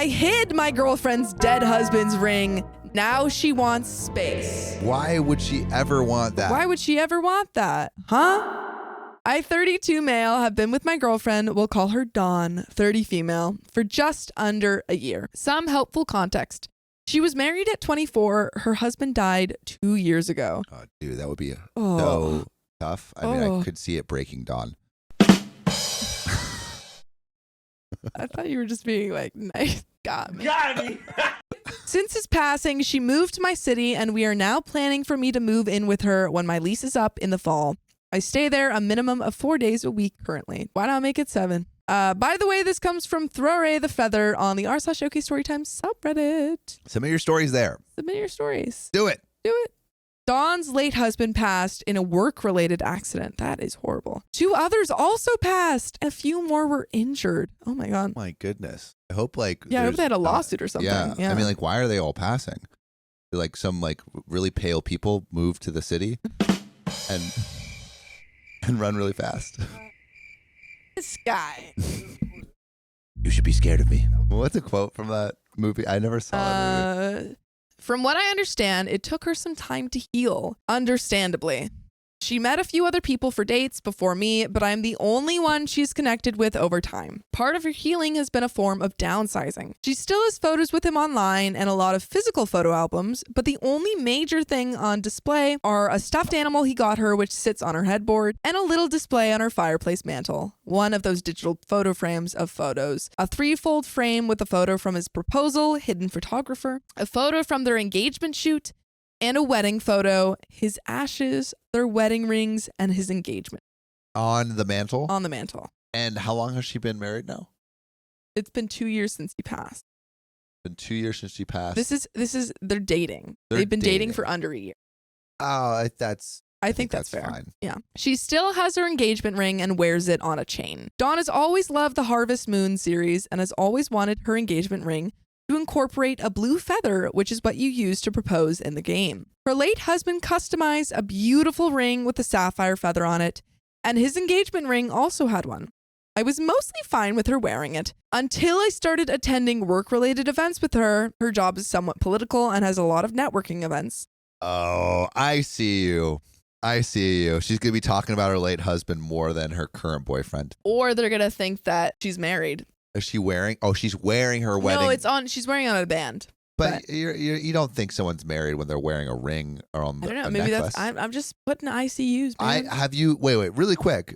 I hid my girlfriend's dead husband's ring. Now she wants space. Why would she ever want that? Why would she ever want that? Huh? I, 32 male, have been with my girlfriend, we'll call her Dawn, 30 female, for just under a year. Some helpful context. She was married at 24. Her husband died 2 years ago. Oh, dude, that would be so tough. I mean, I could see it breaking Dawn. I thought you were just being like, nice. Got me. Since his passing, she moved to my city, and we are now planning for me to move in with her when my lease is up in the fall. I stay there a minimum of 4 days a week currently. Why not make it 7? By the way, this comes from Throre the Feather on the r/OK Storytime subreddit. Submit your stories there. Submit your stories. Do it. Do it. Dawn's late husband passed in a work-related accident. That is horrible. 2 others also passed. A few more were injured. Oh my God. My goodness. I hope I hope they had a lawsuit or something. Yeah. I mean, like, why are they all passing? Like some like really pale people move to the city and run really fast. This guy. You should be scared of me. What's a quote from that movie? I never saw that movie. From what I understand, it took her some time to heal, understandably. She met a few other people for dates before me, but I'm the only one she's connected with over time. Part of her healing has been a form of downsizing. She still has photos with him online and a lot of physical photo albums, but the only major thing on display are a stuffed animal he got her, which sits on her headboard, and a little display on her fireplace mantle. One of those digital photo frames of photos. A 3-fold frame with a photo from his proposal, hidden photographer, a photo from their engagement shoot, and a wedding photo, his ashes, their wedding rings, and his engagement. On the mantle? On the mantle. And how long has she been married now? It's been 2 years since he passed. Been 2 years since she passed. They're dating. They've been dating for under a year. Oh, I think that's fair. Fine. Yeah. She still has her engagement ring and wears it on a chain. Dawn has always loved the Harvest Moon series and has always wanted her engagement ring to incorporate a blue feather, which is what you use to propose in the game. Her late husband customized a beautiful ring with a sapphire feather on it, and his engagement ring also had one. I was mostly fine with her wearing it until I started attending work-related events with her. Her job is somewhat political and has a lot of networking events. Oh, I see you. She's going to be talking about her late husband more than her current boyfriend. Or they're going to think that she's married. Is she wearing? Oh, she's wearing her wedding. No, she's wearing on a band. But you don't think someone's married when they're wearing a ring or on the I don't know. a Maybe necklace. I'm just putting ICUs, man. Wait, really quick.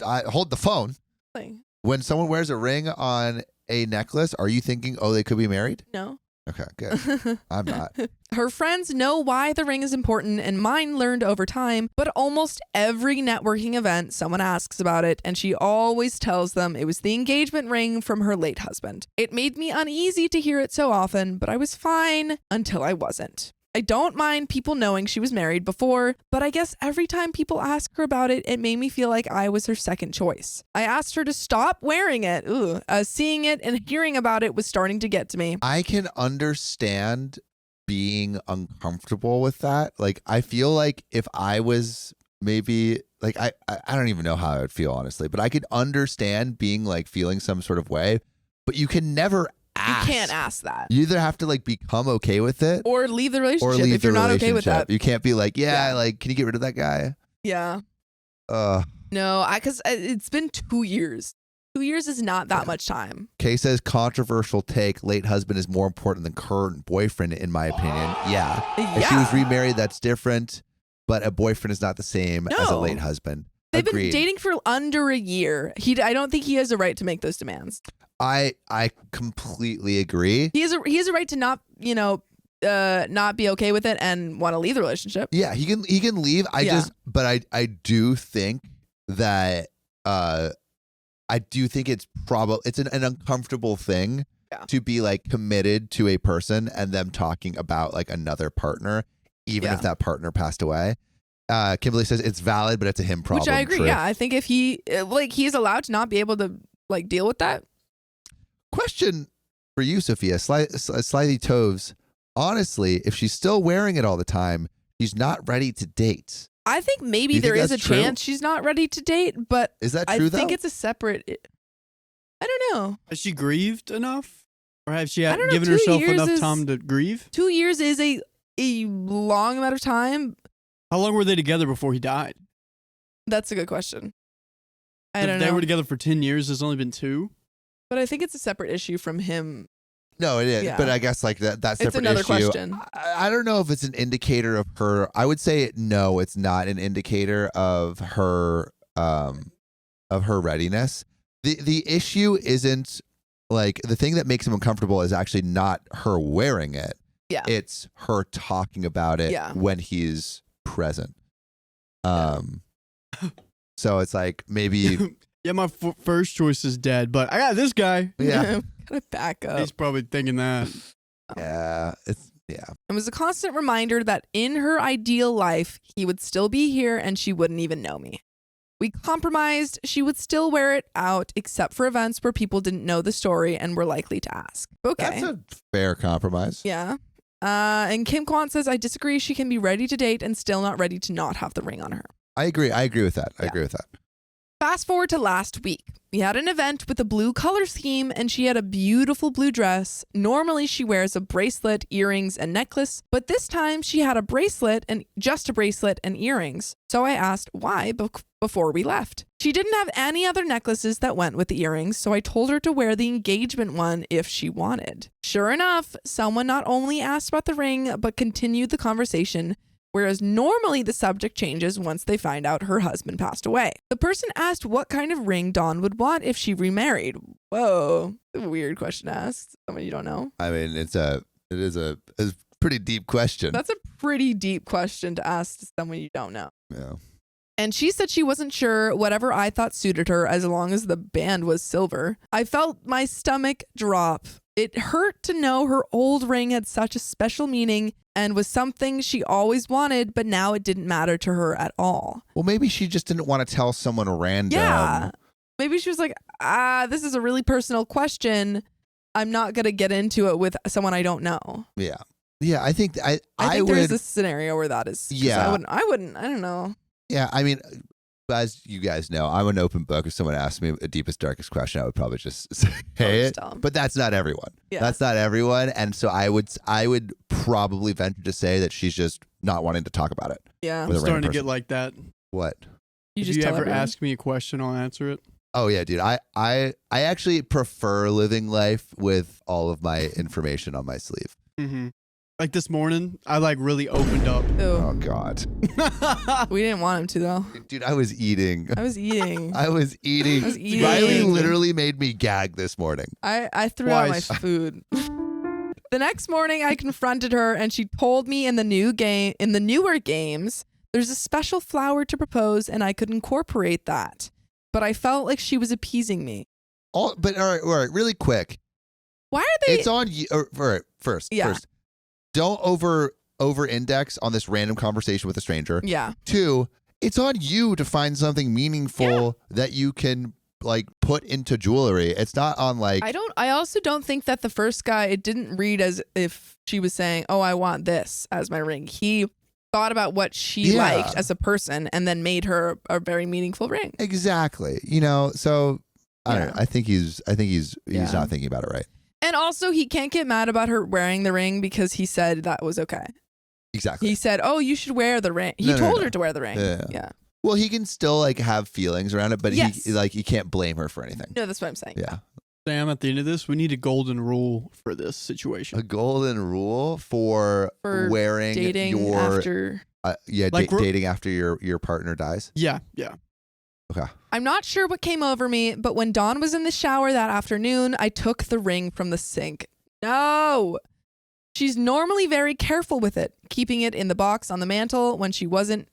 Hold the phone. Thing. When someone wears a ring on a necklace, are you thinking, oh, they could be married? No. Okay, good. I'm not. Her friends know why the ring is important, and mine learned over time, but almost every networking event, someone asks about it, and she always tells them it was the engagement ring from her late husband. It made me uneasy to hear it so often, but I was fine until I wasn't. I don't mind people knowing she was married before, but I guess every time people ask her about it, it made me feel like I was her second choice. I asked her to stop wearing it. Seeing it and hearing about it was starting to get to me. I can understand being uncomfortable with that. Like, I feel like if I was maybe like, I don't even know how I would feel, honestly, but I could understand being like feeling some sort of way, but you can never ask. You can't ask that. You either have to like become okay with it or leave the relationship if you're not okay with that. You can't be like, like, can you get rid of that guy? Yeah. No, because it's been 2 years. 2 years is not that much time. Kay says, controversial take. Late husband is more important than current boyfriend, in my opinion. Yeah. If she was remarried, that's different. But a boyfriend is not the same as a late husband. They've been dating for under a year. I don't think he has a right to make those demands. I completely agree. He has a right to not be okay with it and want to leave the relationship. Yeah, he can leave. But I do think that it's an uncomfortable thing to be like committed to a person and them talking about like another partner, even if that partner passed away. Kimberly says it's valid, but it's a him problem. Which I agree. True. Yeah, I think if he's allowed to not be able to like deal with that. Question for you, Sophia. Slightly Toves. Honestly, if she's still wearing it all the time, she's not ready to date. I think maybe there is a chance she's not ready to date, but is that true? I think it's a separate. I don't know. Has she grieved enough? Or has she I don't know, given 2 herself years enough is- time to grieve? 2 years is a long amount of time. How long were they together before he died? That's a good question. I If don't they know. were together for 10 years, there's only been 2. But I think it's a separate issue from him. No, it is. Yeah. But I guess like that separate It's another issue. question. I don't know if it's an indicator of her. I would say no, it's not an indicator of her readiness. The issue isn't like the thing that makes him uncomfortable is actually not her wearing it. Yeah. It's her talking about it when he's present. So it's like maybe Yeah, my first choice is dead, but I got this guy. yeah. Gotta back up. He's probably thinking that. Yeah, It was a constant reminder that in her ideal life, he would still be here and she wouldn't even know me. We compromised. She would still wear it out, except for events where people didn't know the story and were likely to ask. Okay. That's a fair compromise. Yeah. And Kim Kwan says, I disagree. She can be ready to date and still not ready to not have the ring on her. I agree with that. I Yeah. agree with that. Fast forward to last week. We had an event with a blue color scheme and she had a beautiful blue dress. Normally she wears a bracelet, earrings, and necklace, but this time she had a bracelet and just a bracelet and earrings. So I asked why before we left. She didn't have any other necklaces that went with the earrings, so I told her to wear the engagement one if she wanted. Sure enough, someone not only asked about the ring, but continued the conversation, whereas normally the subject changes once they find out her husband passed away. The person asked what kind of ring Dawn would want if she remarried. Whoa, a weird question to ask someone you don't know. I mean, it is a pretty deep question. That's a pretty deep question to ask to someone you don't know. Yeah. And she said she wasn't sure whatever I thought suited her as long as the band was silver. I felt my stomach drop. It hurt to know her old ring had such a special meaning and was something she always wanted, but now it didn't matter to her at all. Well, maybe she just didn't want to tell someone random. Yeah. Maybe she was like, this is a really personal question. I'm not going to get into it with someone I don't know. Yeah. Yeah, I think I think would. there's a scenario where that is. Yeah. I wouldn't, I don't know. Yeah, I mean, as you guys know, I'm an open book. If someone asked me a deepest, darkest question, I would probably just say it. tell 'em. But that's not everyone. Yeah. That's not everyone. And so I would probably venture to say that she's just not wanting to talk about it. Yeah. I'm With a starting random to get person. like that. What? You If just you tell ever everyone. ask me a question, I'll answer it. Oh yeah, dude. I actually prefer living life with all of my information on my sleeve. Mm-hmm. Like this morning, I like really opened up. Oh Ew. God. We didn't want him to though. Dude, I was eating. I was eating. I was eating. eating. Riley literally made me gag this morning. I threw out my Twice. food. The next morning I confronted her and she told me in the newer games, there's a special flower to propose and I could incorporate that. But I felt like she was appeasing me. All right, really quick. Why are they It's on you. All right, first. Don't over index on this random conversation with a stranger. Yeah. 2, it's on you to find something meaningful that you can like put into jewelry. It's not on like I also don't think that the first guy, it didn't read as if she was saying, "Oh, I want this as my ring." He thought about what she liked as a person and then made her a very meaningful ring. exactly. So I don't know. I think he's not thinking about it right. And also he can't get mad about her wearing the ring because he said that was okay. Exactly. He said, "Oh, you should wear the ring." He told her to wear the ring. Yeah. Well, he can still like have feelings around it, but Yes. he can't blame her for anything. No, that's what I'm saying. Yeah. Sam, at the end of this, we need a golden rule for this situation. A golden rule for wearing Dating your after. dating after your partner dies. Yeah. Okay. I'm not sure what came over me, but when Dawn was in the shower that afternoon, I took the ring from the sink. No. She's normally very careful with it, keeping it in the box on the mantle when she isn't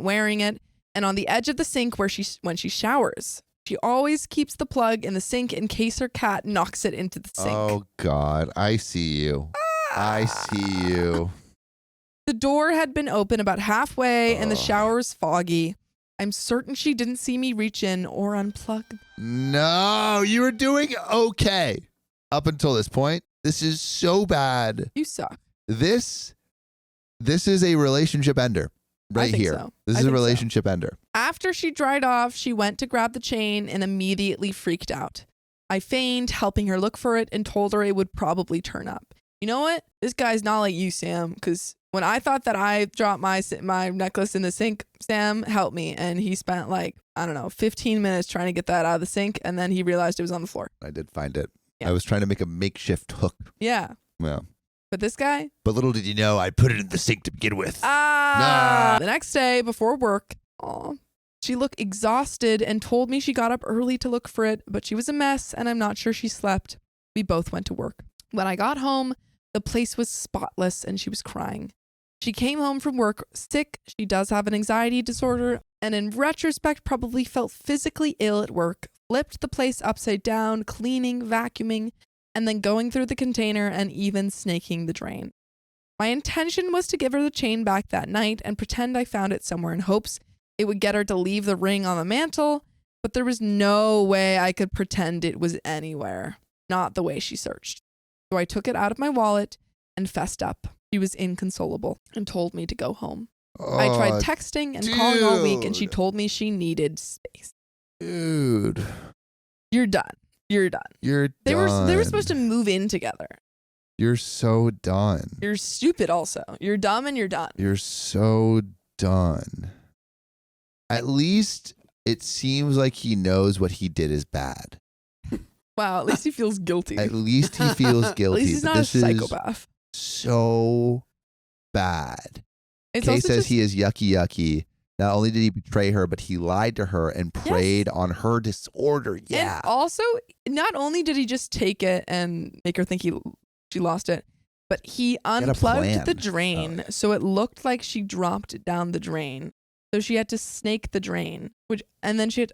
wearing it, and on the edge of the sink when she showers. She always keeps the plug in the sink in case her cat knocks it into the sink. Oh God, I see you. I see you. The door had been open about halfway and the shower was foggy. I'm certain she didn't see me reach in or unplug. No, you were doing okay up until this point. This is so bad. You suck. This is a relationship ender right think here. so. This I is a think so. relationship ender. After she dried off, she went to grab the chain and immediately freaked out. I feigned helping her look for it and told her it would probably turn up. You know what? This guy's not like you, Sam, because when I thought that I dropped my necklace in the sink, Sam helped me, and he spent 15 minutes trying to get that out of the sink, and then he realized it was on the floor. I did find it. Yeah. I was trying to make a makeshift hook. Yeah. Yeah. But this guy? But little did you know, I put it in the sink to begin with. The next day before work, she looked exhausted and told me she got up early to look for it, but she was a mess, and I'm not sure she slept. We both went to work. When I got home, the place was spotless, and she was crying. She came home from work sick. She does have an anxiety disorder, and in retrospect, probably felt physically ill at work, flipped the place upside down, cleaning, vacuuming, and then going through the container and even snaking the drain. My intention was to give her the chain back that night and pretend I found it somewhere in hopes it would get her to leave the ring on the mantle, but there was no way I could pretend it was anywhere, not the way she searched. So I took it out of my wallet and fessed up. She was inconsolable and told me to go home. I tried texting and calling all week, and she told me she needed space. Dude. You're done. You're done. You're They done. were supposed to move in together. You're so done. You're stupid also. You're dumb and you're done. You're so done. At least it seems like he knows what he did is bad. Wow, at least he feels guilty. At least he feels guilty. At least he's not a psychopath. So bad. It's Kay also says just, he is yucky. Not only did he betray her, but he lied to her and preyed on her disorder. Yeah. And also, not only did he just take it and make her think she lost it, but he unplugged the drain, so it looked like she dropped it down the drain. So she had to snake the drain, and then she had,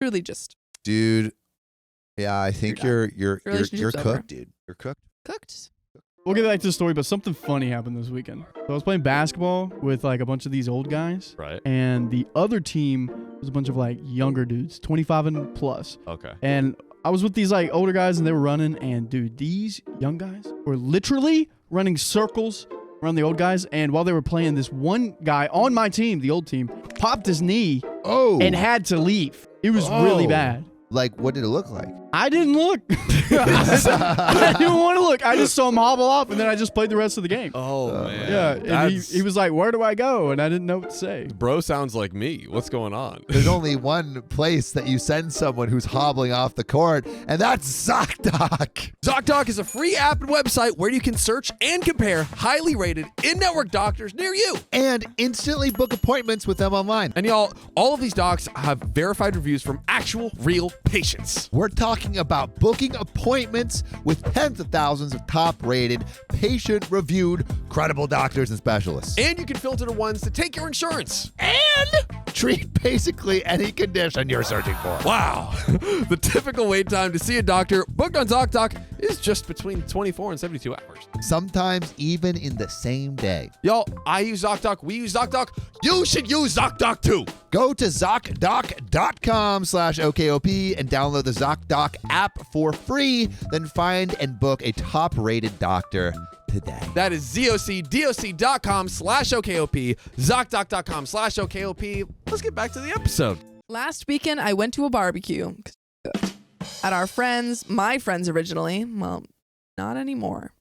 truly just. Dude, yeah, I think you're Relationship's over. cooked, dude. You're cooked. Cooked. We'll get back to the story, but something funny happened this weekend. So I was playing basketball with a bunch of these old guys. Right. And the other team was a bunch of younger dudes, 25 and plus. Okay. And I was with these older guys, and they were running, and dude, these young guys were literally running circles around the old guys. And while they were playing, this one guy on my team, the old team, popped his knee and had to leave. It was really bad. What did it look like? I didn't look. I didn't want to look. I just saw him hobble off, and then I just played the rest of the game. Oh, man. Yeah, and he was like, "Where do I go?" And I didn't know what to say. Bro sounds like me. What's going on? There's only one place that you send someone who's hobbling off the court, and that's ZocDoc. ZocDoc is a free app and website where you can search and compare highly rated in-network doctors near you. And instantly book appointments with them online. And y'all, all of these docs have verified reviews from actual, real patients. We're talking about booking appointments with tens of thousands of top-rated, patient-reviewed, credible doctors and specialists. And you can filter the ones that take your insurance. And treat basically any condition you're searching for. Wow. The typical wait time to see a doctor booked on ZocDoc is just between 24 and 72 hours. Sometimes even in the same day. Y'all, I use ZocDoc. We use ZocDoc. You should use ZocDoc too. Go to ZocDoc.com/OKOP and download the ZocDoc app for free. Then find and book a top-rated doctor today. That is ZocDoc.com/OKOP, ZocDoc.com/OKOP. Let's get back to the episode. Last weekend, I went to a barbecue at my friend's originally. Well, not anymore.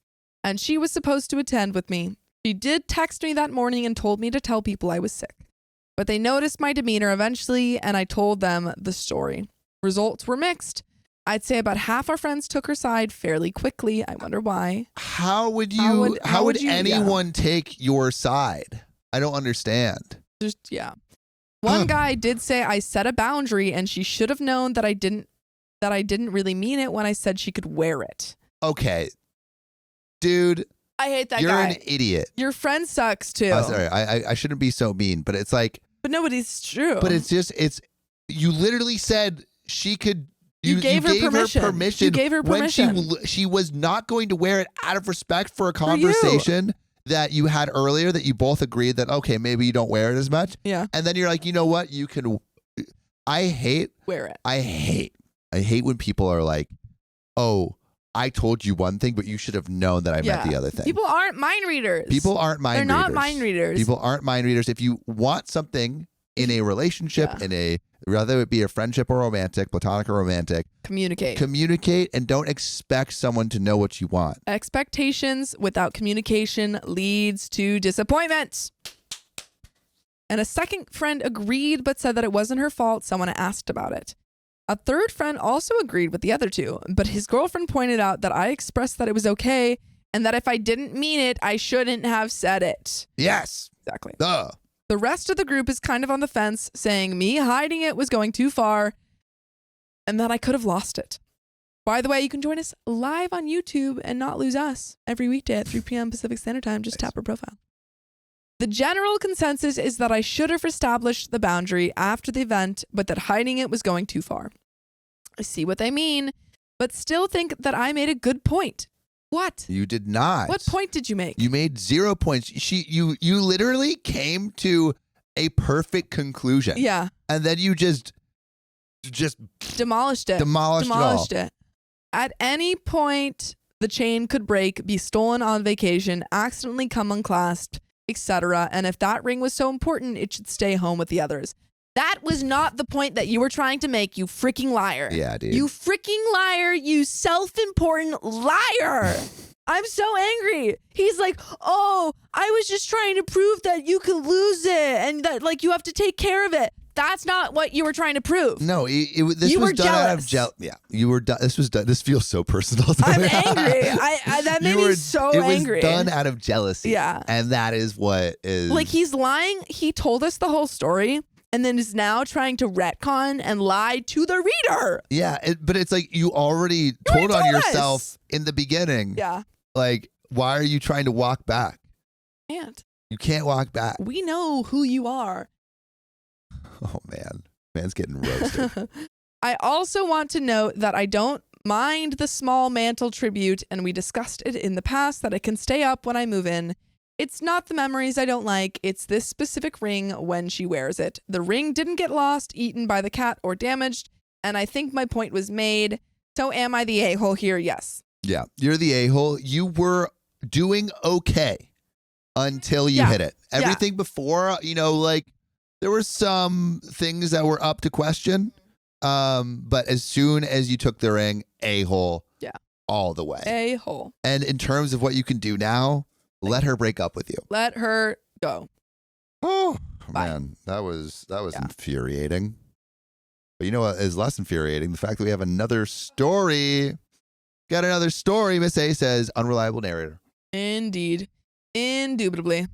And she was supposed to attend with me. She did text me that morning and told me to tell people I was sick. But they noticed my demeanor eventually, and I told them the story. Results were mixed. I'd say about half our friends took her side fairly quickly. I wonder why. How would anyone take your side? I don't understand. One guy did say I set a boundary and she should have known that I didn't really mean it when I said she could wear it. Okay. Dude, I hate that you're guy. an idiot. Your friend sucks too. Sorry, I shouldn't be so mean, but it's like. But no, but it's true. But you literally said she could. You gave her permission. You gave her permission. When she was not going to wear it out of respect for a conversation that you had earlier that you both agreed that, okay, maybe you don't wear it as much. Yeah. And then you're like, you know what? You can. I hate. Wear it. I hate when people are like, oh, I told you one thing, but you should have known that I meant the other thing. People aren't mind readers. People aren't mind readers. They're not mind readers. People aren't mind readers. If you want something in a relationship, whether it be a friendship or romantic, platonic or romantic. Communicate and don't expect someone to know what you want. Expectations without communication leads to disappointment. And a second friend agreed but said that it wasn't her fault. Someone asked about it. A third friend also agreed with the other two, but his girlfriend pointed out that I expressed that it was okay and that if I didn't mean it, I shouldn't have said it. Yes. Exactly. Duh. The rest of the group is kind of on the fence, saying me hiding it was going too far and that I could have lost it. By the way, you can join us live on YouTube and not lose us every weekday at 3 p.m. Pacific Standard Time. Just tap our profile. The general consensus is that I should have established the boundary after the event, but that hiding it was going too far. I see what they mean, but still think that I made a good point. What? You did not. What point did you make? You made 0 points. You literally came to a perfect conclusion. Yeah. And then you just demolished it. Demolished it. At any point, the chain could break, be stolen on vacation, accidentally come unclasped, etc. And if that ring was so important, it should stay home with the others. That was not the point that you were trying to make, you freaking liar. Yeah, dude. You freaking liar, you self-important liar. I'm so angry. He's like, oh, I was just trying to prove that you can lose it and that like you have to take care of it. That's not what you were trying to prove. No, this was done out of jealousy. Yeah, you were done. This was done. This feels so personal. I'm angry. That made me so angry. It was done out of jealousy. Yeah. And that is what is. Like, he's lying. He told us the whole story and then is now trying to retcon and lie to the reader. Yeah, but it's like you already told on yourself in the beginning. Yeah. Like, why are you trying to walk back? You can't walk back. We know who you are. Oh, man. Man's getting roasted. I also want to note that I don't mind the small mantle tribute, and we discussed it in the past that it can stay up when I move in. It's not the memories I don't like. It's this specific ring when she wears it. The ring didn't get lost, eaten by the cat, or damaged, and I think my point was made. So am I the a-hole here? Yes. Yeah, you're the a-hole. You were doing okay until you hit it. Everything before, like, there were some things that were up to question, but as soon as you took the ring, a-hole, all the way. A-hole. And in terms of what you can do now, let her break up with you. Let her go. Oh, Bye. man, that was infuriating. But you know what is less infuriating? The fact that we have another story. Got another story, Miss A says, unreliable narrator. Indeed. Indubitably.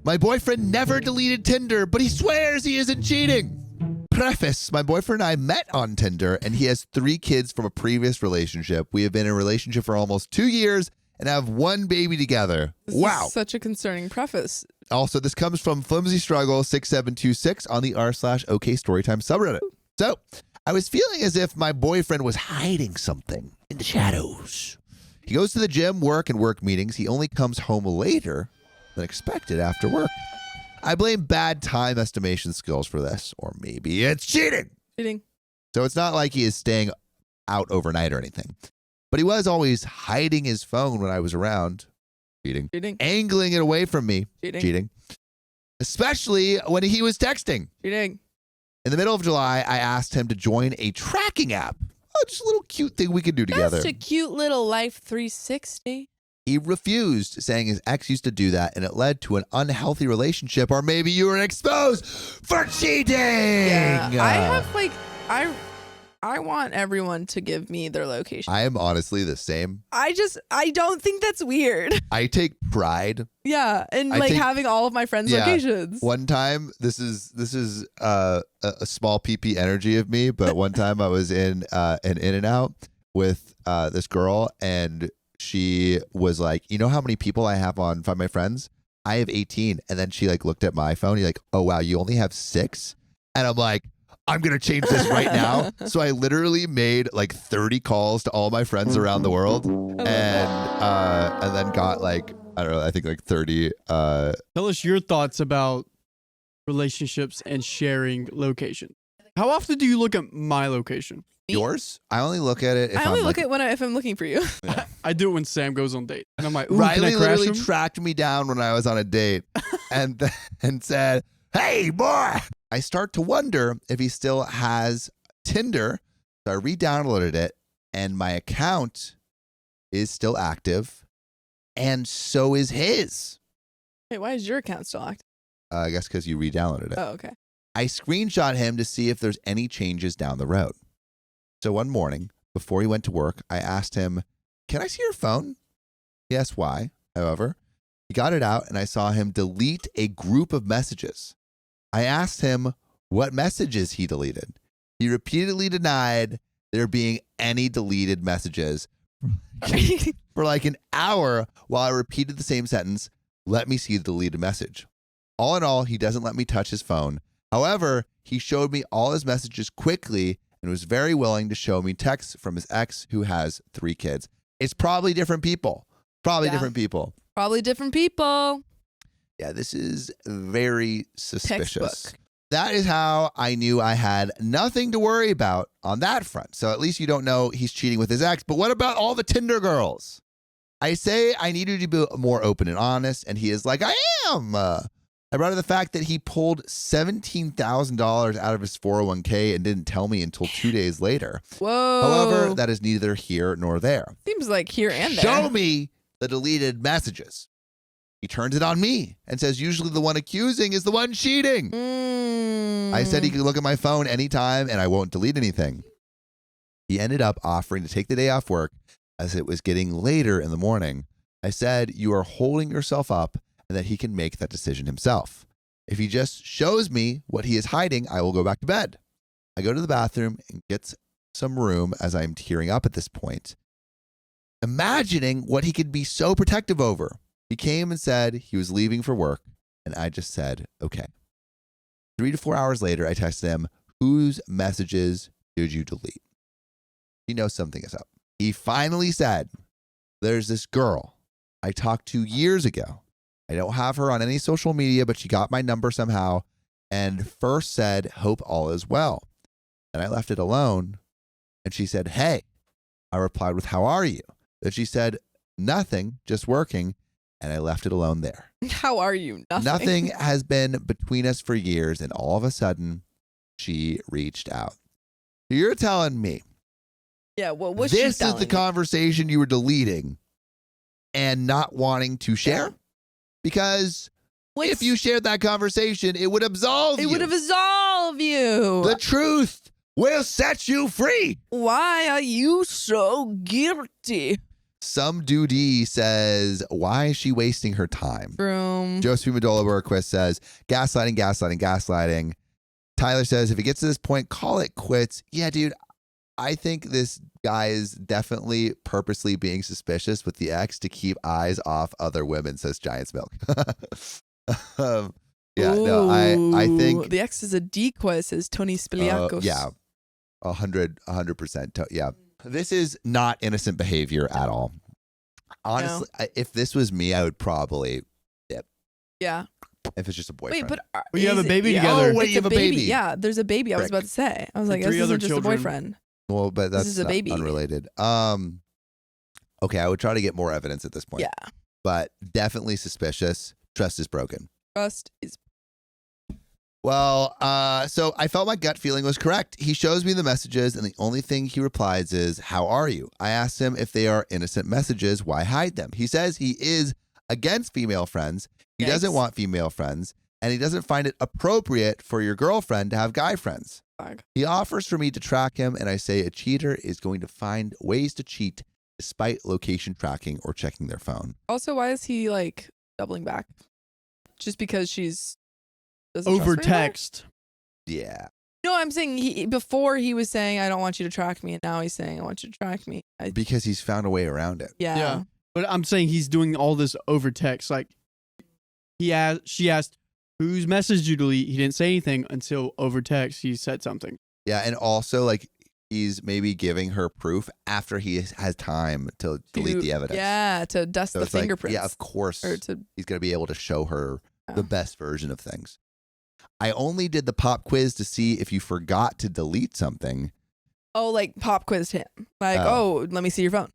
My boyfriend never deleted Tinder, but he swears he isn't cheating. Preface, my boyfriend and I met on Tinder, and he has 3 kids from a previous relationship. We have been in a relationship for almost 2 years and have 1 baby together. This wow. is such a concerning preface. Also, this comes from Flimsy Struggle 6726 on the r/OK Storytime subreddit. So, I was feeling as if my boyfriend was hiding something in the shadows. He goes to the gym, work, and work meetings. He only comes home later than expected after work. I blame bad time estimation skills for this, or maybe it's cheating. So it's not like he is staying out overnight or anything. But he was always hiding his phone when I was around. Cheating. Angling it away from me. Cheating. Especially when he was texting. Cheating. In the middle of July, I asked him to join a tracking app. Oh, just a little cute thing we could do together. Just a cute little Life 360. He refused, saying his ex used to do that, and it led to an unhealthy relationship, or maybe you were exposed for cheating. Yeah, I have I want everyone to give me their location. I am honestly the same. I don't think that's weird. I take pride. Yeah, and having all of my friends' locations. One time, this is a small PP energy of me, but one time I was in an In-N-Out with this girl, and she was like, you know how many people I have on Find My Friends? I have 18. And then she looked at my phone. You're like, oh, wow, you only have 6? And I'm like, I'm going to change this right now. So I literally made 30 calls to all my friends around the world and then got I don't know, I think 30. Tell us your thoughts about relationships and sharing location. How often do you look at my location? Yours? I only look at it if I only look at if I'm looking for you. Yeah. I do it when Sam goes on date. And I'm like, ooh, Riley can I crash literally him? tracked me down when I was on a date and said, Hey, boy. I start to wonder if he still has Tinder. So I re-downloaded it, and my account is still active, and so is his. Wait, why is your account still active? I guess because you re-downloaded it. Oh, okay. I screenshot him to see if there's any changes down the road. So one morning, before he went to work, I asked him, "Can I see your phone?" He asked why. However, he got it out, and I saw him delete a group of messages. I asked him what messages he deleted. He repeatedly denied there being any deleted messages for like an hour while I repeated the same sentence, "Let me see the deleted message." All in all, he doesn't let me touch his phone. However, he showed me all his messages quickly and was very willing to show me texts from his ex who has 3 kids. It's probably different people. Probably Yeah. different people. Probably different people. Yeah, this is very suspicious. Textbook. That is how I knew I had nothing to worry about on that front. So at least you don't know he's cheating with his ex. But what about all the Tinder girls? I say I need you to be more open and honest, and he is like, "I am." I brought up the fact that he pulled $17,000 out of his 401k and didn't tell me until 2 days later. Whoa. However, that is neither here nor there. Seems like here and there. Show me the deleted messages. He turns it on me and says usually the one accusing is the one cheating. I said he could look at my phone anytime and I won't delete anything. He ended up offering to take the day off work as it was getting later in the morning. I said, "You are holding yourself up and that he can make that decision himself. If he just shows me what he is hiding, I will go back to bed." I go to the bathroom and get some room as I'm tearing up at this point, imagining what he could be so protective over. He came and said he was leaving for work, and I just said, okay. 3 to 4 hours later, I texted him, "Whose messages did you delete?" He knows something is up. He finally said, "There's this girl I talked to years ago. I don't have her on any social media, but she got my number somehow and first said, 'Hope all is well.' And I left it alone. And she said, 'Hey.' I replied with, 'How are you?' Then she said, 'Nothing, just working.' And I left it alone there. How are you? Nothing has been between us for years. And all of a sudden, she reached out." So you're telling me Yeah, well, what's this she telling is the you? conversation you were deleting and not wanting to share? Yeah. Because if you shared that conversation, it would absolve you. It would have absolved you. The truth will set you free. Why are you so guilty? Some dude says, "Why is she wasting her time?" Broom. Josephine Medola-Burquist says, "Gaslighting, gaslighting, gaslighting." Tyler says, "If it gets to this point, call it quits." Yeah, dude, I think this guy is definitely purposely being suspicious with the ex to keep eyes off other women, says Giant's Milk. I think the ex is a decoy, says Tony Spiliakos. yeah, 100%. Yeah, this is not innocent behavior at all. Honestly, if this was me, I would probably dip. Yeah. If it's just a boyfriend. Wait, but Well, you have is a baby it- together. Oh, wait, it's you have a baby. Yeah, there's a baby. I was Frick. about to say. I was like, And this 3 other isn't just children. a boyfriend. Well, but that's is a not baby. unrelated. Okay, I would try to get more evidence at this point. Yeah. But definitely suspicious. Trust is broken. Trust is. Well, so I felt my gut feeling was correct. He shows me the messages, and the only thing he replies is, "How are you?" I asked him if they are innocent messages, why hide them? He says he is against female friends. He doesn't Yikes. want female friends, and he doesn't find it appropriate for your girlfriend to have guy friends. Flag. He offers for me to track him, and I say a cheater is going to find ways to cheat despite location tracking or checking their phone. Also, why is he like doubling back? Just because she's doesn't Over trust me anymore? text. Yeah. No, I'm saying before he was saying I don't want you to track me, and now he's saying I want you to track me. Because he's found a way around it. Yeah. Yeah. But I'm saying he's doing all this over text. Like she asked, "Whose message did you delete?" He didn't say anything until over text he said something. Yeah, and also like he's maybe giving her proof after he has time to delete the evidence. Yeah, to dust So the it's like, fingerprints. yeah, of course Or to he's going to be able to show her Yeah. the best version of things. I only did the pop quiz to see if you forgot to delete something. like pop quizzed him. Like, Oh. let me see your phone.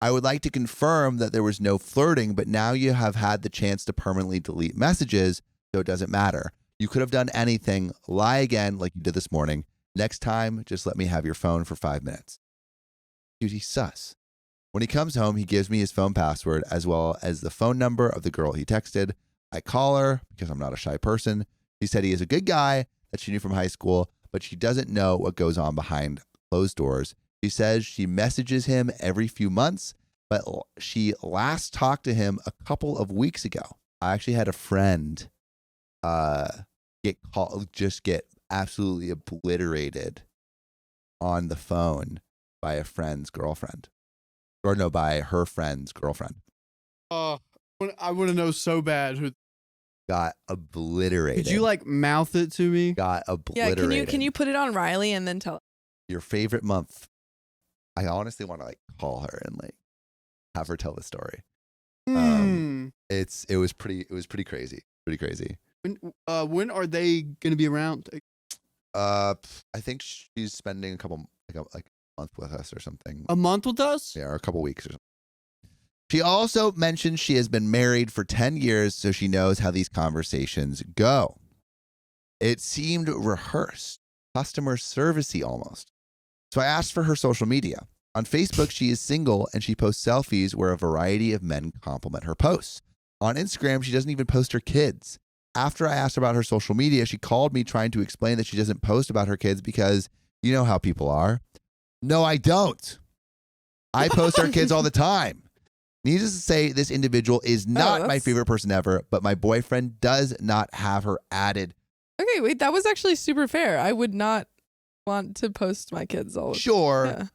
I would like to confirm that there was no flirting, but now you have had the chance to permanently delete messages, so it doesn't matter. You could have done anything. Lie again like you did this morning. Next time, just let me have your phone for 5 minutes. Dude, he's sus. When he comes home, he gives me his phone password as well as the phone number of the girl he texted. I call her because I'm not a shy person. He said he is a good guy that she knew from high school, but she doesn't know what goes on behind closed doors. She says she messages him every few months, but she last talked to him a couple of weeks ago. I actually had a friend get absolutely obliterated on the phone by a friend's girlfriend. Or no, by her friend's girlfriend. I want to know so bad who Got obliterated. Could you like mouth it to me? Got obliterated. Yeah, can you put it on Riley and then tell Your favorite month? I honestly want to like call her and like have her tell the story. It was pretty crazy. Pretty crazy. When are they gonna be around? I think she's spending a couple like a month with us or something. A month with us? Yeah, or a couple weeks or something. She also mentioned she has been married for 10 years, so she knows how these conversations go. It seemed rehearsed, customer servicey almost. So I asked for her social media. On Facebook, she is single and she posts selfies where a variety of men compliment her posts. On Instagram, she doesn't even post her kids. After I asked about her social media, she called me trying to explain that she doesn't post about her kids because you know how people are. No, I don't. I post our kids all the time. Needless to say, this individual is not my favorite person ever, but my boyfriend does not have her added. Okay, wait, that was actually super fair. I would not want to post my kids all. Sure, Yeah.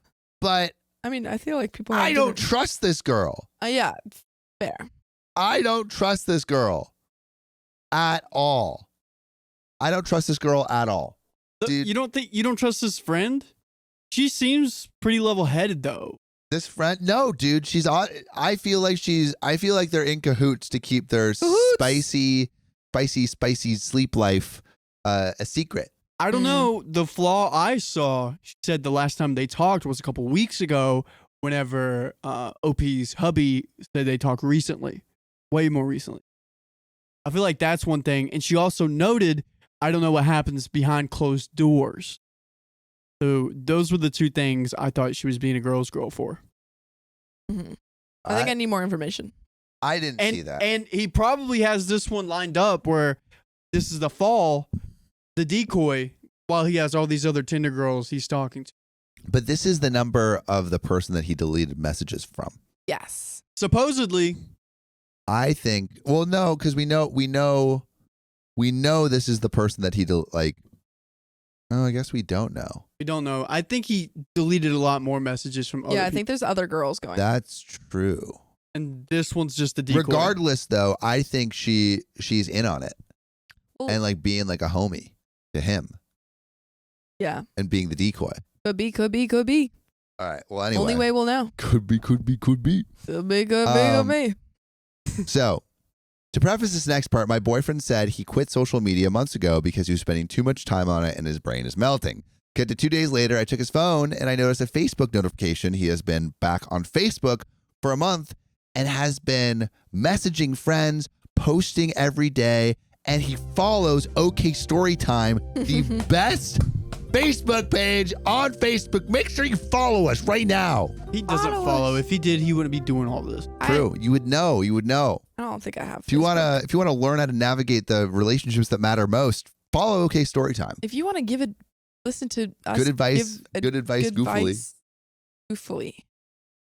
but I mean, I feel like people. I don't trust this girl. Yeah, fair. I don't trust this girl at all. I don't trust this girl at all. Dude, You don't trust this friend? She seems pretty level-headed though. this friend, no, dude, she's on. I feel like they're in cahoots to keep their spicy sleep life a secret. I don't know. The flaw I saw, she said the last time they talked was a couple weeks ago whenever OP's hubby said they talked recently. Way more recently. I feel like that's one thing. And she also noted, I don't know what happens behind closed doors. So those were the two things I thought she was being a girl's girl for. Mm-hmm. I think I need more information. I didn't see that. And he probably has this one lined up where this is the fall, the decoy, while he has all these other Tinder girls he's talking to. But this is the number of the person that he deleted messages from. Yes. Supposedly. I think. Well, no, because we know this is the person that he like. Oh, I guess we don't know. We don't know. I think he deleted a lot more messages from other Yeah, I people. think there's other girls going. That's true. And this one's just a decoy. Regardless, though, I think she's in on it. Well, And like being like a homie to him. Yeah. And being the decoy. Could be. All right. Well, anyway. Only way we'll know. Could be. Could be. So, to preface this next part, my boyfriend said he quit social media months ago because he was spending too much time on it and his brain is melting. Cut to 2 days later, I took his phone and I noticed a Facebook notification. He has been back on Facebook for a month and has been messaging friends, posting every day, and he follows OK Storytime, the best Facebook page on Facebook. Make sure you follow us right now. He doesn't follow. If he did, he wouldn't be doing all this. True. You would know. I don't think I have. If you want to learn how to navigate the relationships that matter most, follow OK Storytime. If you want to listen to us. Good advice goofily.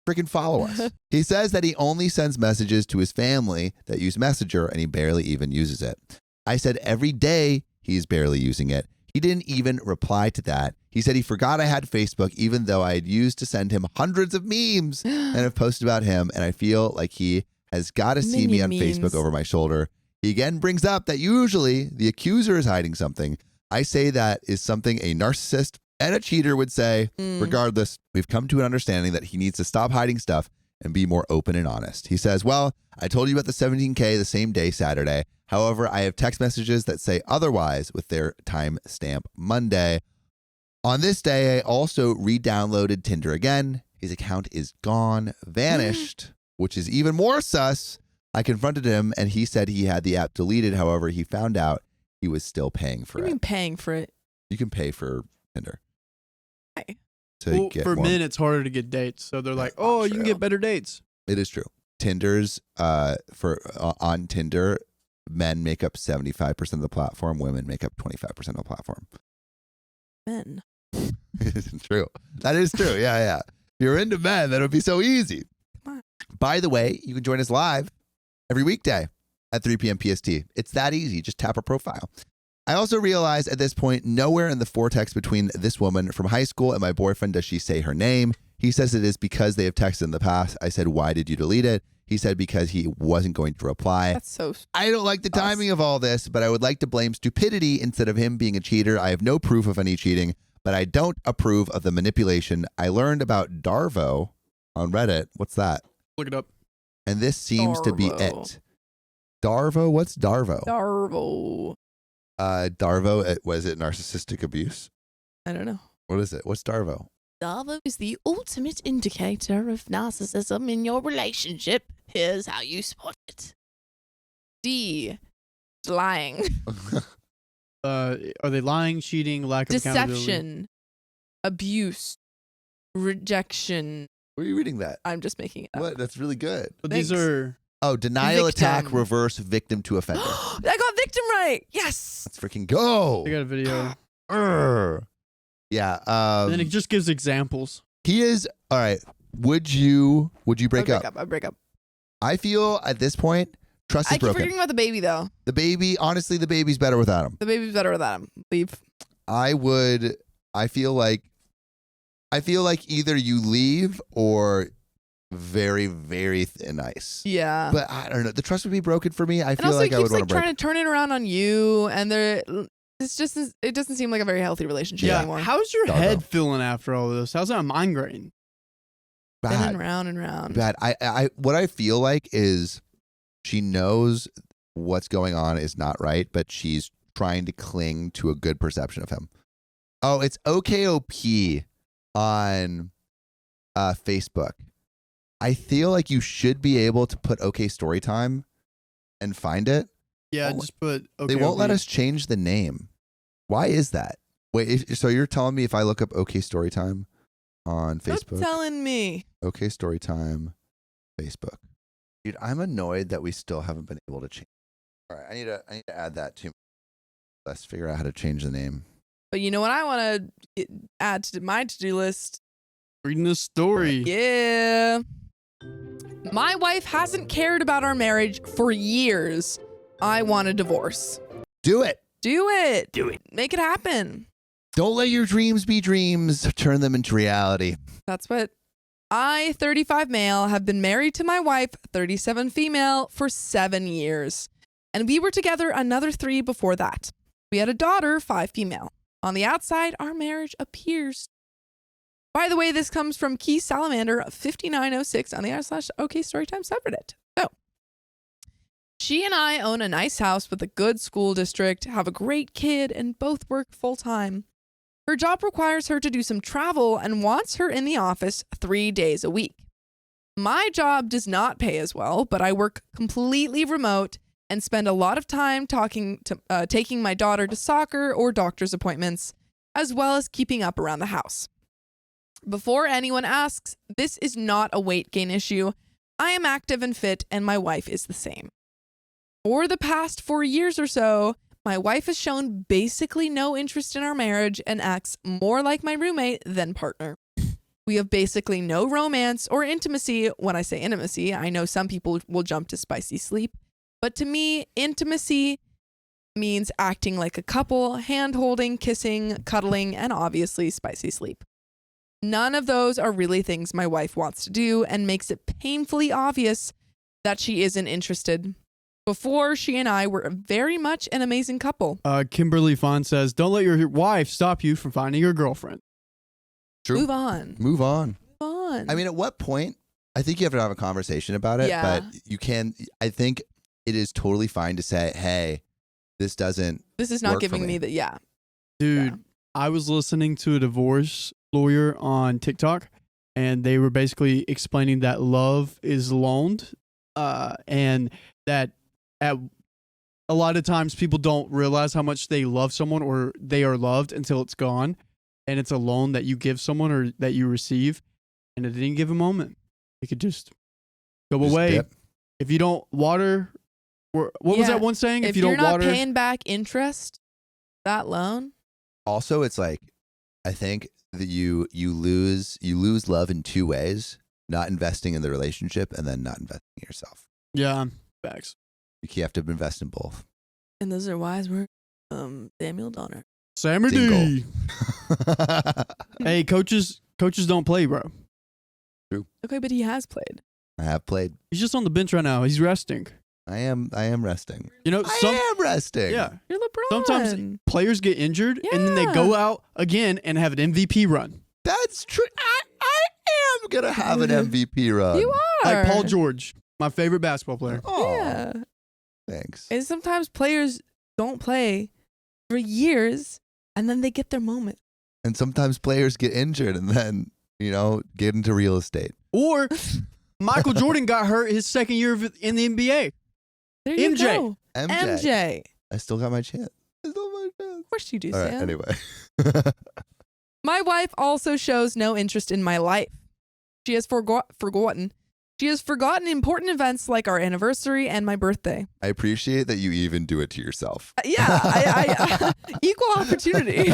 Freaking follow us. He says that he only sends messages to his family that use Messenger and he barely even uses it. I said every day he's barely using it. He didn't even reply to that. He said he forgot I had Facebook even though I had used to send him hundreds of memes and have posted about him, and I feel like he has got to see me on Facebook over my shoulder. He again brings up that usually the accuser is hiding something. I say that is something a narcissist and a cheater would say. Regardless, we've come to an understanding that he needs to stop hiding stuff and be more open and honest. He says, well, I told you about the 17K the same day, Saturday. However, I have text messages that say otherwise with their timestamp Monday. On this day, I also re-downloaded Tinder again. His account is gone, vanished, which is even more sus. I confronted him and he said he had the app deleted. However, he found out he was still paying for What do you mean it. paying for it? You can pay for Tinder. Why? To Well, get for more. men, it's harder to get dates. So they're like, That's oh, not you can true. get better dates. It is true. Tinder's on Tinder, men make up 75% of the platform. Women make up 25% of the platform. Men. True. That is true. Yeah. If you're into men, that would be so easy. Come on. By the way, you can join us live every weekday at 3 p.m. PST. It's that easy. Just tap our profile. I also realized at this point, nowhere in the vortex between this woman from high school and my boyfriend does she say her name. He says it is because they have texted in the past. I said, why did you delete it? He said because he wasn't going to reply. That's so. I don't like the timing of all this, but I would like to blame stupidity instead of him being a cheater. I have no proof of any cheating, but I don't approve of the manipulation. I learned about Darvo on Reddit. What's that? Look it up. And this seems to be Darvo. it. Darvo? What's Darvo? Darvo. Darvo, was it narcissistic abuse? I don't know. What is it? What's Darvo? Darvo is the ultimate indicator of narcissism in your relationship. Here's how you spot it. D. Lying. Are they lying, cheating, lack of accountability? Deception. Abuse. Rejection. Where are you reading that? I'm just making it up. What? That's really good. But these Thanks. are Oh, denial, attack, Victim. reverse, victim to offender. I got victim right. Yes. Let's freaking go. I got a video. Urgh. Yeah. And then it just gives examples. He is all right. Would you break up? I break up. I feel at this point, trust I is keep broken. forgetting about the baby though. The baby, honestly, the baby's better without him. The baby's better without him. Leave. I feel like either you leave or very, very thin ice. Yeah. But I don't know. The trust would be broken for me. I and feel also like he I keeps would want like to break. trying to turn it around on you, and it doesn't seem like a very healthy relationship Yeah. anymore. How's your Darvo. head feeling after all this? How's that migraine? Spinning Bad. round and round. Bad. I what I feel like is she knows what's going on is not right, but she's trying to cling to a good perception of him. Oh, it's OKOP on Facebook. I feel like you should be able to put OK Storytime and find it. Yeah, Oh, just put. Okay, They won't let us change the name. Why is that? Wait, so you're telling me if I look up OK Storytime on Stop Facebook? telling me. OK Storytime, Facebook. Dude, I'm annoyed that we still haven't been able to change. All right, I need to add that to. Let's figure out how to change the name. But you know what I want to add to my to-do list? Reading this story. Yeah. My wife hasn't cared about our marriage for years. I want a divorce. Do it. Do it. Do it. Make it happen. Don't let your dreams be dreams. Turn them into reality. That's what I, 35 male, have been married to my wife, 37 female, for 7 years. And we were together another 3 before that. We had a daughter, 5 female. On the outside, our marriage appears. By the way, this comes from Key Salamander 5906 on the r/OK Storytime subreddit. So, she and I own a nice house with a good school district, have a great kid, and both work full time. Her job requires her to do some travel and wants her in the office 3 days a week. My job does not pay as well, but I work completely remote and spend a lot of time taking my daughter to soccer or doctor's appointments, as well as keeping up around the house. Before anyone asks, this is not a weight gain issue. I am active and fit, and my wife is the same. For the past 4 years or so, my wife has shown basically no interest in our marriage and acts more like my roommate than partner. We have basically no romance or intimacy. When I say intimacy, I know some people will jump to spicy sleep, but to me, intimacy means acting like a couple, hand-holding, kissing, cuddling, and obviously spicy sleep. None of those are really things my wife wants to do and makes it painfully obvious that she isn't interested. Before, she and I were very much an amazing couple. Kimberly Fawn says, don't let your wife stop you from finding your girlfriend. True. Move on. Move on. Move on. I mean, at what point? I think you have to have a conversation about it, Yeah. but you can. I think it is totally fine to say, "Hey, this doesn't." this is work not for giving me. me the, yeah. Dude, Yeah. I was listening to a divorce lawyer on TikTok, and they were basically explaining that love is loaned, and that a lot of times people don't realize how much they love someone or they are loved until it's gone. And it's a loan that you give someone or that you receive. And at any given moment, it could just go away. Dip. If you don't water, what was that one saying? If you you're don't not water, paying back interest, that loan. Also, it's like, I think that you lose love in two ways: not investing in the relationship and then not investing in yourself. yeah, facts. You have to invest in both. And those are wise words. Samuel Donner. Sammer D. Hey, coaches don't play, bro. Okay, but he has played. I have played. He's just on the bench right now. He's resting. I am resting. You know, I am resting. Yeah. You're LeBron. Sometimes players get injured and then they go out again and have an MVP run. That's true. I am gonna have an MVP run. You are. Like Paul George, my favorite basketball player. Oh, Yeah. thanks. And sometimes players don't play for years and then they get their moment. And sometimes players get injured and then, get into real estate. Or Michael Jordan got hurt his second year in the NBA. There you MJ. go. MJ. I still got my chance. I still got my chance. Of course you do, All right, Sam. anyway. My wife also shows no interest in my life. She has forgotten. She has forgotten important events like our anniversary and my birthday. I appreciate that you even do it to yourself. Yeah, I equal opportunity.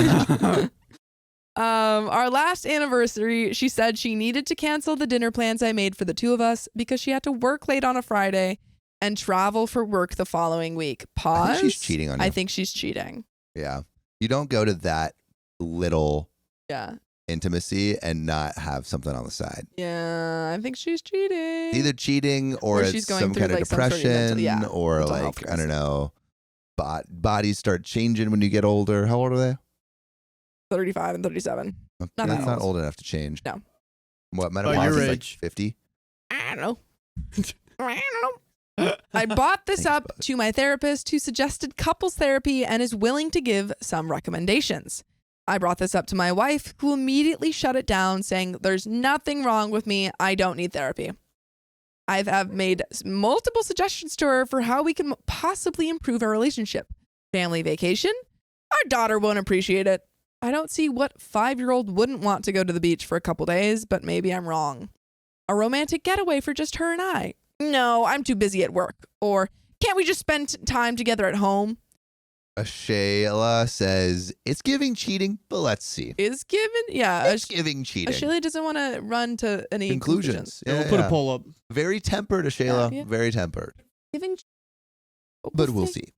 Our last anniversary, she said she needed to cancel the dinner plans I made for the two of us because she had to work late on a Friday and travel for work the following week. Pause. I think she's cheating on you. I think she's cheating. Yeah. You don't go to that little Yeah. intimacy and not have something on the side. Yeah, I think she's cheating. Either cheating or she's it's going some through, kind of like, some sort of depression or mental health like, I risk. don't know, bodies start changing when you get older. How old are they? 35 and 37. Not That's that not old. old enough to change. No. What, your menopause is like age. 50? I don't know. I don't know. I brought this Thanks, up bud. to my therapist who suggested couples therapy and is willing to give some recommendations. I brought this up to my wife, who immediately shut it down, saying, "There's nothing wrong with me. I don't need therapy." I've made multiple suggestions to her for how we can possibly improve our relationship. Family vacation? Our daughter won't appreciate it. I don't see what 5-year-old wouldn't want to go to the beach for a couple days, but maybe I'm wrong. A romantic getaway for just her and I? No, I'm too busy at work. Or can't we just spend time together at home? Shayla says, it's giving cheating, but let's see. Is given? Yeah. It's giving cheating. Shayla doesn't want to run to any conclusions. Conclusions. We'll put a poll up. Very tempered, Shayla. Yeah. Very tempered. Giving, But we'll see.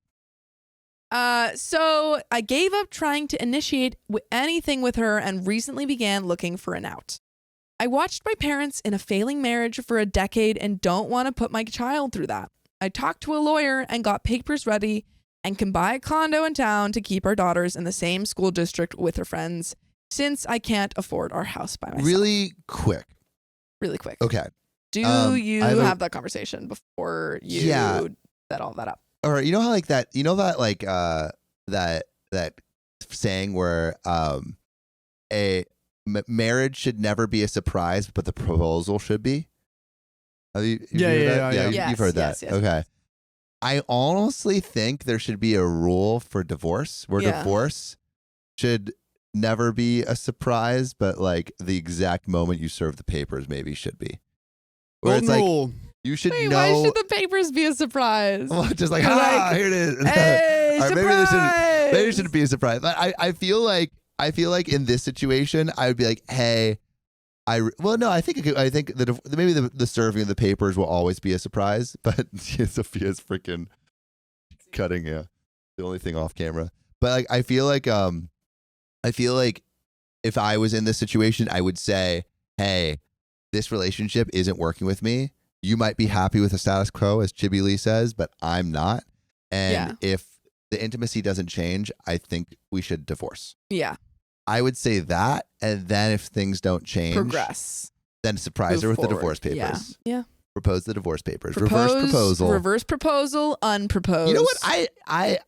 So I gave up trying to initiate anything with her and recently began looking for an out. I watched my parents in a failing marriage for a decade and don't want to put my child through that. I talked to a lawyer and got papers ready and can buy a condo in town to keep our daughters in the same school district with her friends since I can't afford our house by myself. Really quick. Really quick. Okay. Do you I have have that conversation before you set all that up? All right. You know how like that, that saying where marriage should never be a surprise, but the proposal should be? Have you heard that? Yeah. You've Yes, heard that. yes. Okay. I honestly think there should be a rule for divorce where Yeah. divorce should never be a surprise, but like the exact moment you serve the papers maybe should be. Where Golden it's like rule. you should Wait, know. why should the papers be a surprise? Well, just like, Like, here it is. Hey, Or surprise! maybe it shouldn't be a surprise. But I feel like in this situation, I would be like, hey, I think maybe the serving of the papers will always be a surprise. But Sophia's freaking cutting the only thing off camera. But like, I feel like if I was in this situation, I would say, hey, this relationship isn't working with me. You might be happy with the status quo, as Chibi Lee says, but I'm not. And if the intimacy doesn't change, I think we should divorce. Yeah. I would say that, and then if things don't change, Progress. then surprise her Move with the forward. divorce papers. Yeah. Propose the divorce papers. Propose, Reverse proposal. Reverse proposal, unproposed. You know what?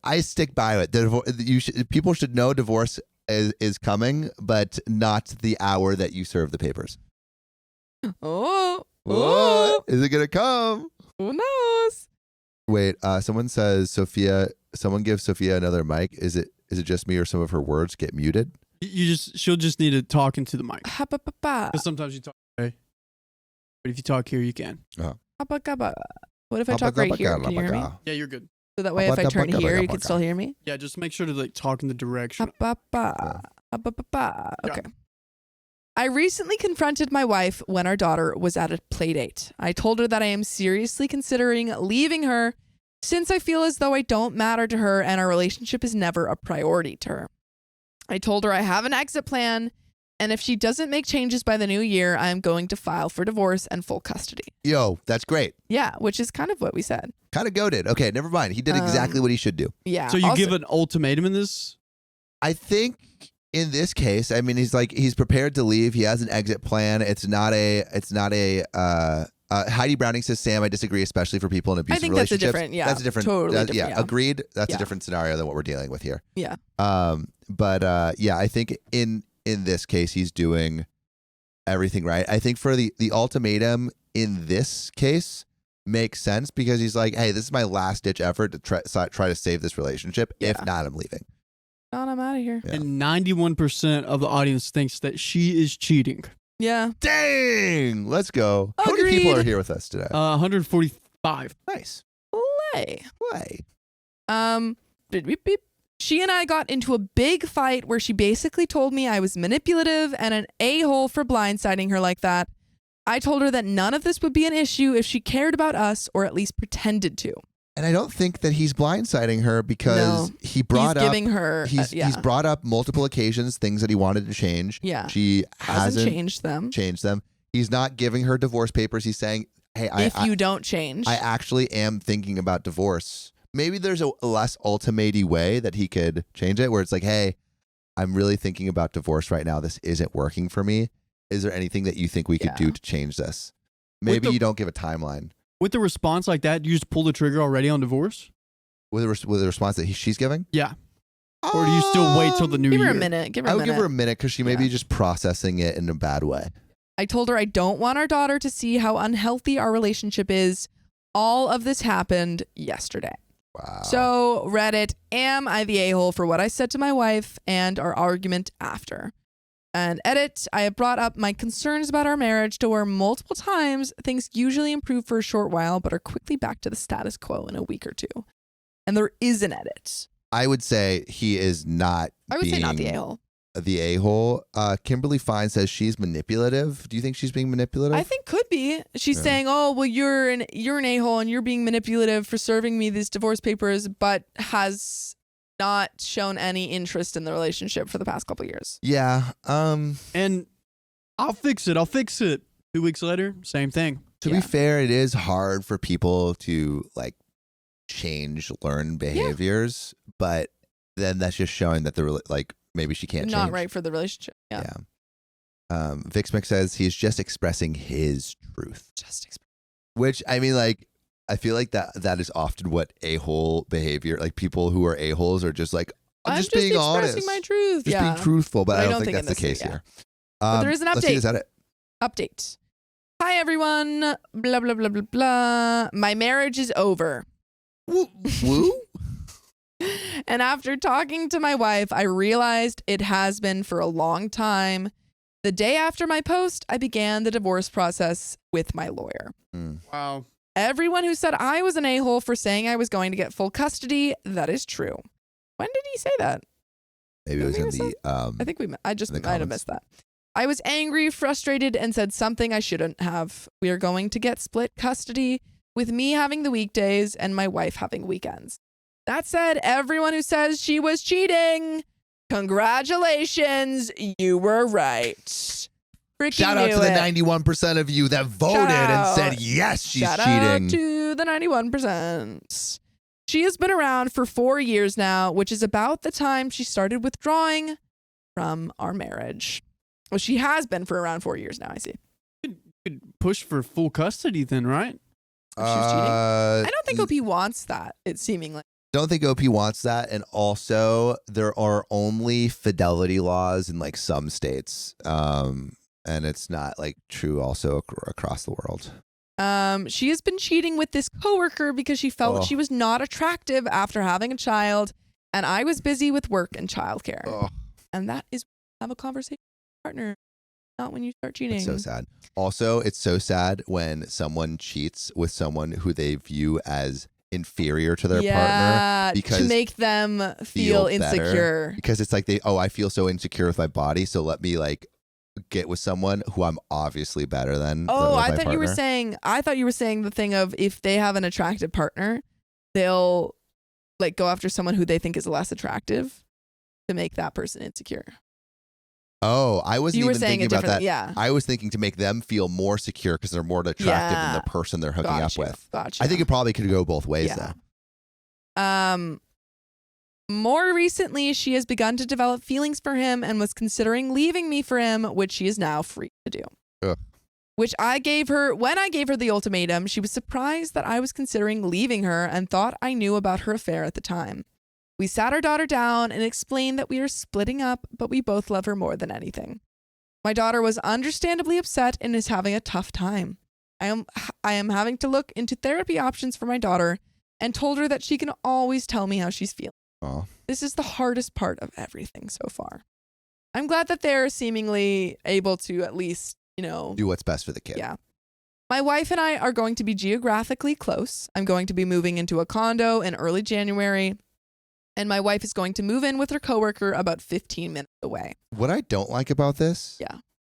I stick by it. People should know divorce is coming, but not the hour that you serve the papers. Oh. What? Is it gonna come? Who knows? Wait, someone says someone gives Sophia another mic. Is it just me or some of her words get muted? She'll just need to talk into the mic. Ha-ba-ba-ba. Because sometimes you talk, okay? But if you talk here, you can. Ha-ba-ga-ba. What if I talk right here? Can you hear me? Yeah, you're good. So that way if I turn here, you can still hear me? Yeah, just make sure to like talk in the direction. Ha-ba-ba. Ha-ba-ba-ba. Yeah. Okay. I recently confronted my wife when our daughter was at a play date. I told her that I am seriously considering leaving her since I feel as though I don't matter to her and our relationship is never a priority to her. I told her I have an exit plan, and if she doesn't make changes by the new year, I am going to file for divorce and full custody. Yo, that's great. Yeah, which is kind of what we said. Kind of goated. Okay, never mind. He did exactly what he should do. Yeah. So you also, give an ultimatum in this? I think in this case, I mean, he's prepared to leave. He has an exit plan. It's not a Heidi Browning says, Sam, I disagree, especially for people in abusive I think that's a relationships. different, yeah. That's a different, totally different, yeah. agreed. That's Yeah. a different scenario than what we're dealing with here. Yeah. But I think in this case, he's doing everything right. I think for the ultimatum in this case makes sense because he's like, hey, this is my last ditch effort to try to save this relationship. Yeah. If not, I'm leaving. God, I'm out of here. Yeah. And 91% of the audience thinks that she is cheating. Yeah. Dang, let's go. How many Agreed. people are here with us today? 145. Nice. Play. Play. Beep, beep. She and I got into a big fight where she basically told me I was manipulative and an a-hole for blindsiding her like that. I told her that none of this would be an issue if she cared about us or at least pretended to. And I don't think that he's blindsiding her because he brought He's up giving her he's brought up multiple occasions things that he wanted to change. Yeah. She hasn't changed them. He's not giving her divorce papers. He's saying, hey, If you don't change. I actually am thinking about divorce. Maybe there's a less ultimatum way that he could change it where it's like, hey, I'm really thinking about divorce right now. This isn't working for me. Is there anything that you think we could do to change this? Maybe you don't give a timeline. With a response like that, do you just pull the trigger already on divorce? With a response that she's giving? Yeah. Or do you still wait till the new Give year? her a minute. I would give her a minute because she may be just processing it in a bad way. I told her I don't want our daughter to see how unhealthy our relationship is. All of this happened yesterday. Wow. So, Reddit, am I the a-hole for what I said to my wife and our argument after? And edit, I have brought up my concerns about our marriage to her multiple times. Things usually improve for a short while, but are quickly back to the status quo in a week or two. And there is an edit. I would say he is not. I would say not the a-hole. The a-hole. Kimberly Fine says she's manipulative. Do you think she's being manipulative? I think could be. She's saying, "Oh, well, you're an a-hole and you're being manipulative for serving me these divorce papers," but has not shown any interest in the relationship for the past couple of years. Yeah. And I'll fix it. 2 weeks later, same thing. To be fair, it is hard for people to like learn behaviors, but then that's just showing that they're like maybe she can't Not change. right for the relationship. Yeah. Vixmix says he's just expressing his truth. Which I mean, like, I feel like that is often what a-hole behavior, like people who are a-holes are just like, I'm just being honest. Expressing my truth. Just being truthful, but I don't think that's the case here. here. But there is an Let's see update. this edit. Update. Hi, everyone. Blah, blah, blah, blah, blah. My marriage is over. Woo? And after talking to my wife, I realized it has been for a long time. The day after my post, I began the divorce process with my lawyer. Wow. Everyone who said I was an a-hole for saying I was going to get full custody, that is true. When did he say that? Maybe it was in the I think I just the might have comments. missed that. I was angry, frustrated, and said something I shouldn't have. We are going to get split custody with me having the weekdays and my wife having weekends. That said, everyone who says she was cheating, congratulations, you were right. Freaking shout out knew to the it. 91% of you that voted and said yes, she's Shout cheating. out to the 91%. She has been around for 4 years now, which is about the time she started withdrawing from our marriage. Well, she has been for around 4 years now, I see. Could push for full custody then, right? If she was cheating. I don't think OP wants that, it's seemingly. Don't think OP wants that. And also, there are only fidelity laws in like some states. And it's not like true also across the world. She has been cheating with this coworker because she felt she was not attractive after having a child, and I was busy with work and childcare. And that is have a conversation with your partner, not when you start cheating. It's so sad. Also, it's so sad when someone cheats with someone who they view as inferior to their partner because to make them feel insecure. Because it's like I feel so insecure with my body, so let me like get with someone who I'm obviously better than. I thought you were saying the thing of if they have an attractive partner, they'll like go after someone who they think is less attractive to make that person insecure. Oh, I wasn't even thinking about that. Yeah. I was thinking to make them feel more secure because they're more attractive than the person they're hooking up with. Gotcha. I think it probably could go both ways though. More recently, she has begun to develop feelings for him and was considering leaving me for him, which she is now free to do. Ugh. Which I gave her, when I gave her the ultimatum, she was surprised that I was considering leaving her and thought I knew about her affair at the time. We sat our daughter down and explained that we are splitting up, but we both love her more than anything. My daughter was understandably upset and is having a tough time. I am having to look into therapy options for my daughter and told her that she can always tell me how she's feeling. Oh. This is the hardest part of everything so far. I'm glad that they're seemingly able to at least, do what's best for the kid. Yeah. My wife and I are going to be geographically close. I'm going to be moving into a condo in early January, and my wife is going to move in with her coworker about 15 minutes away. What I don't like about this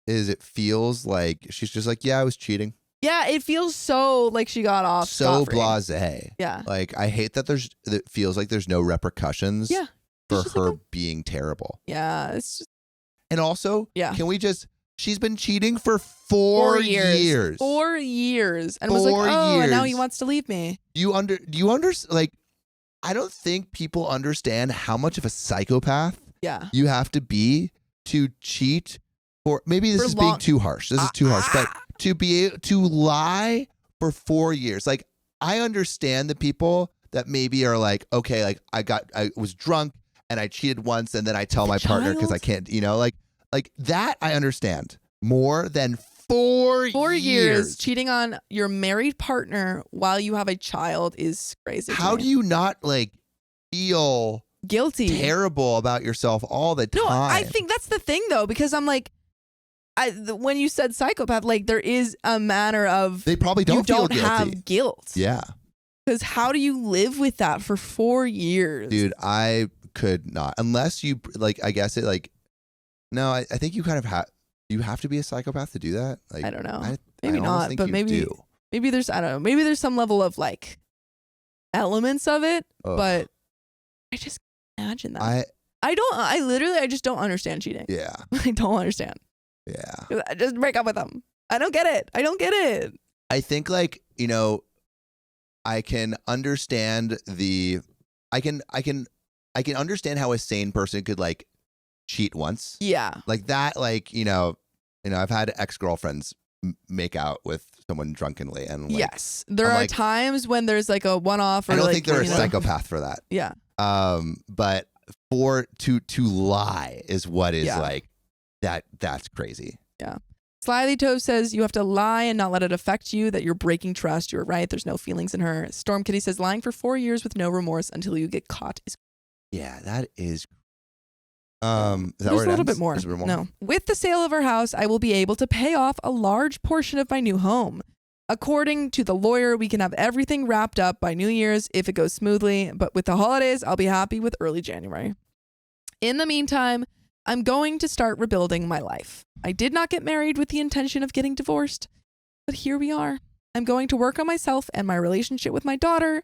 is it feels like she's just like, I was cheating. Yeah, it feels so like she got off so scot-free. blasé. Yeah. Like I hate that it feels like there's no repercussions for her being terrible. Yeah, it's just. And also, she's been cheating for 4 years. 4 years. And was like, and now he wants to leave me. Do you like, I don't think people understand how much of a psychopath you have to be to cheat for, maybe this is being too harsh. This is too harsh, but to be able to lie for 4 years. Like, I understand the people that maybe are like, okay, like I was drunk and I cheated once and then I tell my partner because I can't, like that I understand more than 4 years cheating on your married partner while you have a child is crazy. How do you not like feel guilty, terrible about yourself all the time? No, I think that's the thing though, because I'm like, when you said psychopath, like there is a manner of they probably don't have guilt. Yeah. Because how do you live with that for 4 years? Dude, I could not. Unless you, like, I guess it, like, no, I think you kind of you have to be a psychopath to do that. Like, I don't know. Maybe not, but maybe there's, I don't know, maybe there's some level of, like, elements of it, but I just can't imagine that. I just don't understand cheating. Yeah. I don't understand. Yeah. Just break up with them. I don't get it. I think, like, I can understand I can understand how a sane person could like cheat once. Yeah. Like that, like, I've had ex-girlfriends make out with someone drunkenly and like, yes. There are times when there's like a one-off or I don't like, think they're a psychopath for that. Yeah. But to lie is what is like that's crazy. Yeah. Slyly Tove says you have to lie and not let it affect you, that you're breaking trust. You're right. There's no feelings in her. Storm Kitty says lying for 4 years with no remorse until you get caught is. Yeah, that is. Is that There's a little bit more. No. With the sale of our house, I will be able to pay off a large portion of my new home. According to the lawyer, we can have everything wrapped up by New Year's if it goes smoothly. But with the holidays, I'll be happy with early January. In the meantime, I'm going to start rebuilding my life. I did not get married with the intention of getting divorced, but here we are. I'm going to work on myself and my relationship with my daughter,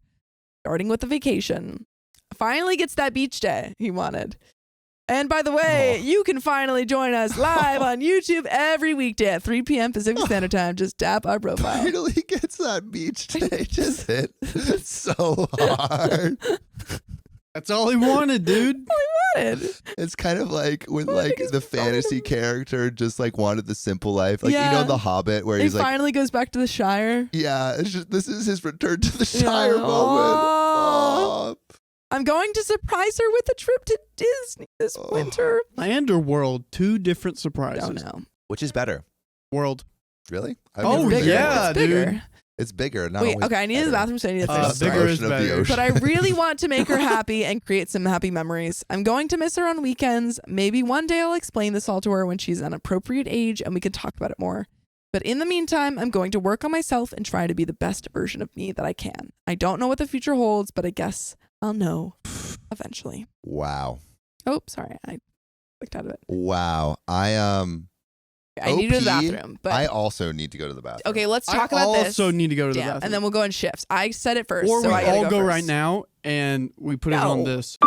starting with the vacation. Finally gets that beach day he wanted. And by the way, you can finally join us live on YouTube every weekday at 3 p.m. Pacific Standard Time. Just tap our profile. Finally gets that beach day. Just hit so hard. That's all he wanted, dude. It's kind of like when like the fantasy character just like wanted the simple life. Like, The Hobbit where he's like finally goes back to the Shire. Yeah, it's just, this is his return to the Shire moment. Oh. I'm going to surprise her with a trip to Disney this winter. Land or world, two different surprises. Don't know. Which is better? World. Really? Yeah, it's bigger. dude. It's bigger. Not Wait, always okay, I need the better. bathroom, so I need to Uh, finish. bigger Ocean is of the better. ocean. But I really want to make her happy and create some happy memories. I'm going to miss her on weekends. Maybe one day I'll explain this all to her when she's an appropriate age and we can talk about it more. But in the meantime, I'm going to work on myself and try to be the best version of me that I can. I don't know what the future holds, but I guess I'll know eventually. Wow. Oh, sorry. I clicked out of it. Wow. I need to go to the OP, bathroom. But I also need to go to the bathroom. okay, let's talk I about this. also need to go to the Yeah, bathroom. and then we'll go in shifts. I said it first, or so we I gotta all go first. right now and we put it No. on this.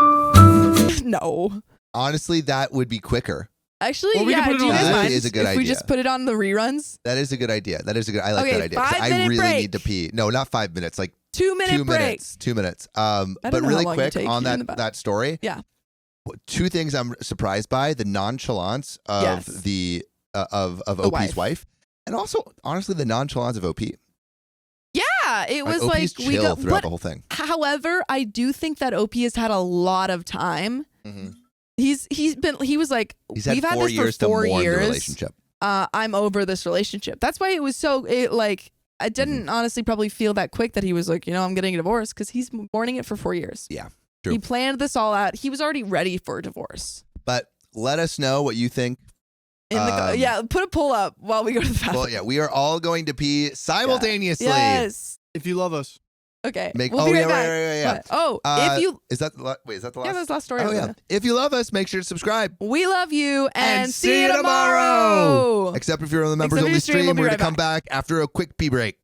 No. Honestly, that would be quicker. Actually, Or we can yeah. put it Do you on guys this. mind Is a good if we idea. just put it on the reruns? That is a good idea. I like Okay, that idea. 'Cause 5 I minute really break. need to pee. No, not 5 minutes. Like 2-minute 2 break. minutes. 2 minutes. I don't But know how really long you quick take on in the that bath- that story. Yeah. 2 things I'm surprised by: the nonchalance of Yes. the of The OP's wife, and also honestly the nonchalance of OP. Yeah, it was OP's like we chill got. throughout the whole thing. However, I do think that OP has had a lot of time. Mm-hmm. He was like, He's had we've had 4 this years for 4 to mourn the years. relationship. I'm over this relationship. That's why it was so I didn't honestly probably feel that quick that he was like, I'm getting a divorce, because he's mourning it for 4 years. Yeah, true. He planned this all out. He was already ready for a divorce. But let us know what you think. Yeah, put a poll up while we go to the bathroom. Well, yeah, we are all going to pee simultaneously. Yes. If you love us. Okay. Make- we'll oh, be right yeah, back. right, yeah. What? Oh, if you Is that the wait? Is that the last? yeah, that's the last story. Oh yeah. If you love us, make sure to subscribe. We love you and see you tomorrow. tomorrow. Except if you're on the Except members if only you stream, stream, we'll be we're right gonna come back after a quick pee break.